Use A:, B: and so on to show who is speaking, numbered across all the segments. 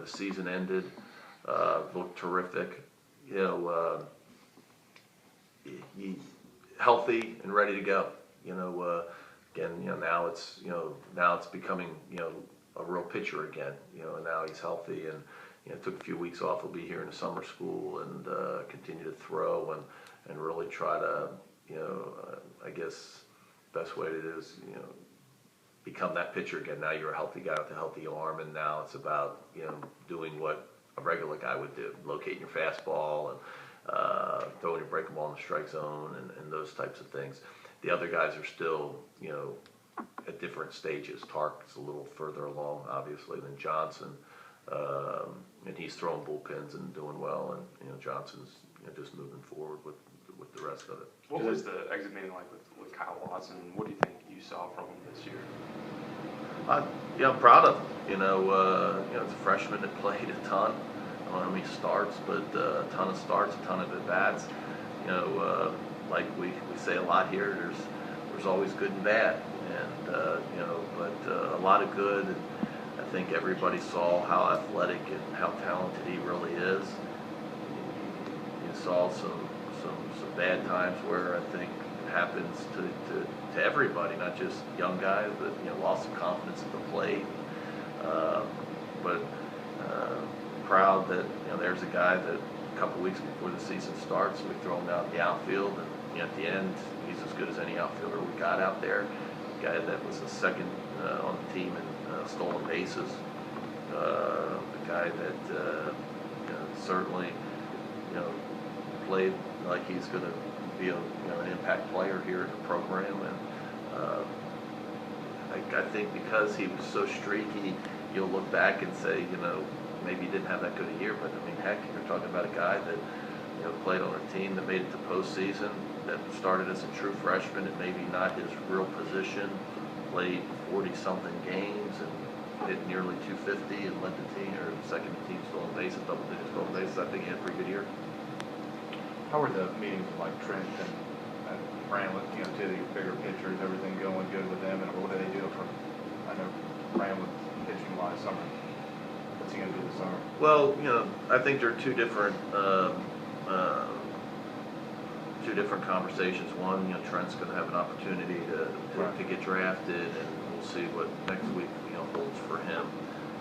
A: The season ended, looked terrific. He healthy and ready to go. Again, now it's becoming, a real pitcher again. And now he's healthy and, took a few weeks off. He'll be here in the summer school and continue to throw and really try to, I guess best way to do is, become that pitcher again. Now you're a healthy guy with a healthy arm, and now it's about, doing what a regular guy would do, locating your fastball and throwing your breaking ball in the strike zone and those types of things. The other guys are still, at different stages. Tark's a little further along, obviously, than Johnson, and he's throwing bullpens and doing well. And Johnson's just moving forward with the rest of it.
B: What was the exit meeting like with Kyle Watson? What do you think you saw from him this year?
A: I'm proud of him. It's a freshman that played a ton. I don't know how many starts, but a ton of starts, a ton of at bats. Like we say a lot here, there's always good and bad, and but a lot of good. And I think everybody saw how athletic and how talented he really is. You saw some bad times where I think it happens to everybody, not just young guys, but loss of confidence at the plate. But proud that there's a guy that a couple weeks before the season starts, we throw him out in the outfield, and at the end he's as good as any outfielder we got out there. A guy that was a second on the team in stolen bases. A guy that certainly played like he's going to be an impact player here in the program, and I think because he was so streaky, you'll look back and say, maybe he didn't have that good a year, but I mean, heck, you're talking about a guy that played on a team that made it to postseason, that started as a true freshman and maybe not his real position, played 40-something games and hit nearly 250 and led the team, or second team stolen bases, double-digit stolen bases. I think he had a pretty good year.
C: How were the meetings with like Trent and Bramlett, two of the bigger pitchers, everything going good with them, and what do they do I know Bramlett pitching last summer. What's he going to do this summer?
A: Well, I think there are two different conversations. One, Trent's going to have an opportunity to get drafted, and we'll see what next week holds for him.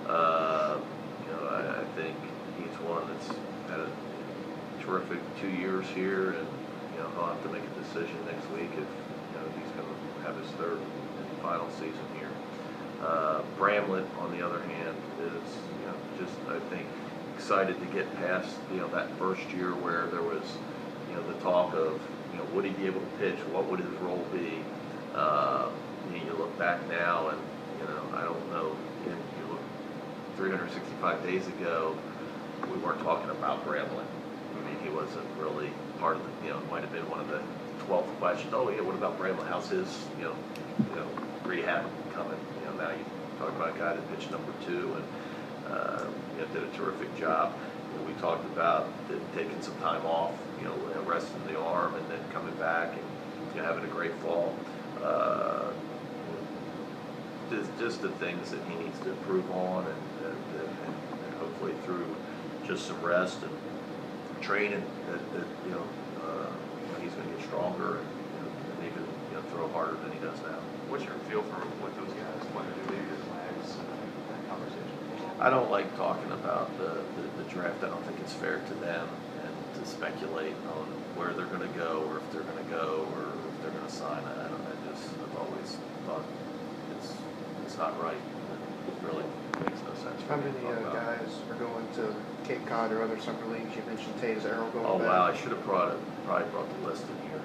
A: I think he's one that's had a terrific 2 years here, and he'll have to make a decision next week if he's going to have his third and final season here. Bramlett, on the other hand, is just, I think, excited to get past that first year where there was the talk of would he be able to pitch, what would his role be. You look back now, and I don't know. You look 365 days ago, we weren't talking about Bramlett. I mean, he wasn't really part of the. It might have been one of the 12th questions. Oh yeah, what about Bramlett? How's his rehab coming? Now you talk about a guy that pitched number 2 and did a terrific job. We talked about taking some time off, resting the arm, and then coming back and having a great fall. Just the things that he needs to improve on, and hopefully through just some rest and training, that he's going to get stronger and even throw harder than he does now.
B: What's your feel for what those guys, whether they leave his legs, that conversation?
A: I don't like talking about the draft. I don't think it's fair to them and to speculate on where they're going to go, or if they're going to go, or if they're going to sign. I've always thought it's not right. It really makes no sense.
D: How many guys are going to Cape Cod or other summer leagues? You mentioned Taylor's Arrow going back.
A: Oh wow, I should have probably brought the list in here.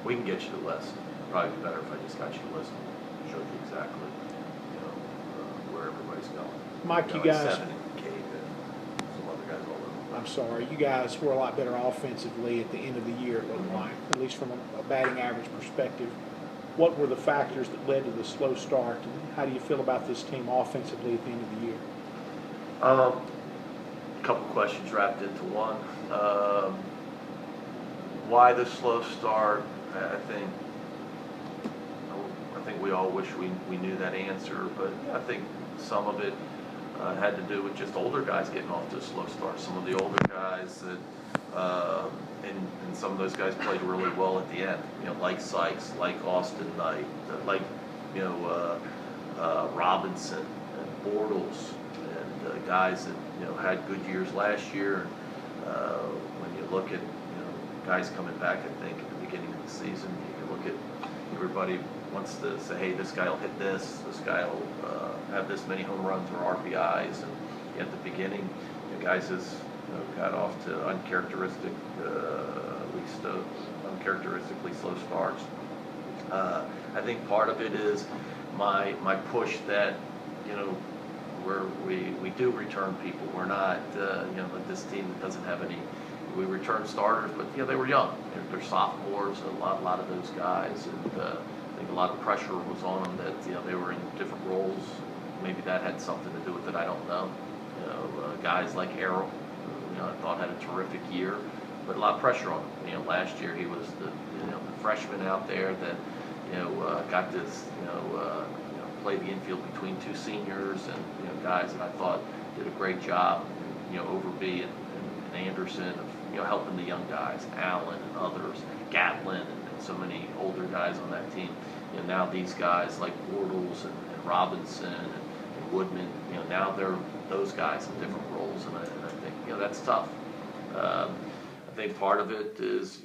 A: We can get you the list. Probably be better if I just got you the list and showed you exactly, where everybody's going.
E: Mike, you guys.
A: Seven and Cape and some other guys all over.
E: I'm sorry, you guys were a lot better offensively at the end of the year, it looked like, at least from a batting average perspective. What were the factors that led to the slow start, and how do you feel about this team offensively at the end of the year?
A: A couple questions wrapped into one. Why the slow start? I think we all wish we knew that answer, but I think some of it had to do with just older guys getting off to a slow start. Some of the older guys that, and some of those guys played really well at the end. You know, like Sykes, like Austin Knight, like Robinson and Bortles, and guys that had good years last year. When you look at guys coming back, I think at the beginning of the season, you can look at everybody wants to say, hey, this guy will hit this guy will have this many home runs or RBIs, and at the beginning, guys has got off to uncharacteristic, at least uncharacteristically slow starts. I think part of it is my push that we do return people. We're not like this team that doesn't have any. We return starters, but they were young. They're sophomores. A lot of those guys, and I think a lot of pressure was on them that they were in different roles. Maybe that had something to do with it. I don't know. Guys like Errol, I thought had a terrific year, but a lot of pressure on him. Last year he was the freshman out there that got this play the infield between two seniors and guys that I thought did a great job. Overby and Anderson of helping the young guys, Allen and others, Gatlin and so many older guys on that team. Now these guys like Bortles and Robinson and Woodman, now they're those guys in different roles, and I think that's tough. I think part of it is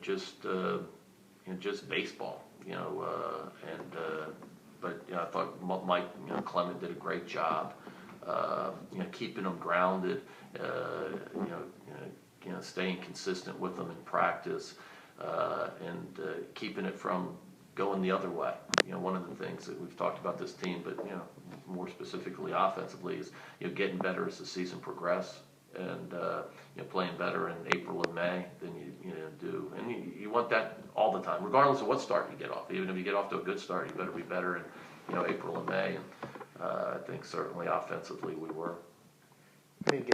A: just baseball, but I thought Mike Clement did a great job, keeping them grounded, staying consistent with them in practice, and keeping it from going the other way. One of the things that we've talked about this team, but more specifically offensively, is getting better as the season progresses, and playing better in April and May than you do, and you want that all the time, regardless of what start you get off. Even if you get off to a good start, you better be better in April and May. And I think certainly offensively we were.
D: I didn't get